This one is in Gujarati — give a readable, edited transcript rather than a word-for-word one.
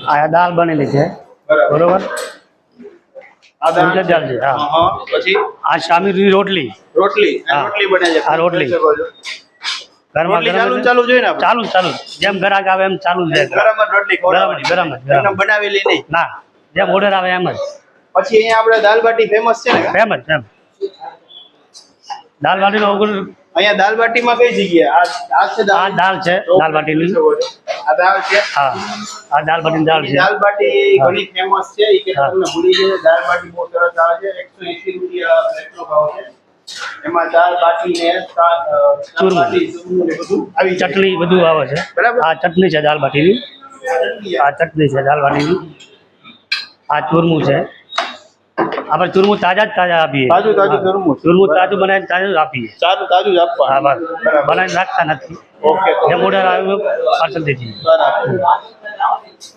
આ દાળ બનેલી છે બરોબર આ દાળ ઉડદ દાળ છે હા હા પછી આ શામીની રોટલી રોટલી હા. રોટલી બને છે આ રોટલી. ગરમા રોટલી ગરમ ચાલુ જોઈએ ને આપણે? ચાલુ ચાલુ જેમ ગરાક આવે એમ ચાલુ જ જાય ગરમ જ રોટલી ખવડાવવાની. ગરમ જ, ગરમ જ. એમને બનાવેલી નહીં. ના જેમ ઓર્ડર આવે એમ જ પછી અહીંયા આપણે દાલ બાટી ફેમસ છે ને એમ જ એમ દાલ બાટીનો ઓગણ અહીંયા દાલ બાટીમાં કઈ જગ્યાએ આ છે આ દાળ છે દાલ બાટીની આ દાળ છે હા આ દાલ બાટીની દાળ છે દાલ બાટી હા. ઘણી ફેમસ છે એ કે હા. તમને ભૂલી ગયો દાલ બાટી બહુ સરસ આવે છે 180 રૂપિયા પ્લેટનો ભાવ છે એમાં દાલ બાટી ને ચૂરમું. ચૂરમું ને બધું આવી જાય. ચટણી બધું આવે છે બરાબર. આ ચટણી છે દાલ બાટીની આ ચટણી છે દાલ બાટીની આ ચૂરમું છે આપણે ચૂરમું તાજા જ તાજા આપીએ તાજું તાજું ચૂરમું. ચૂરમું તાજું બનાવીને તાજું જ આપીએ તાજું જ હા આપવાનું. બસ બનાવીને રાખતા નથી ઓકે જેમ ઓર્ડર આવ્યો પાર્સલ દે છે બરાબર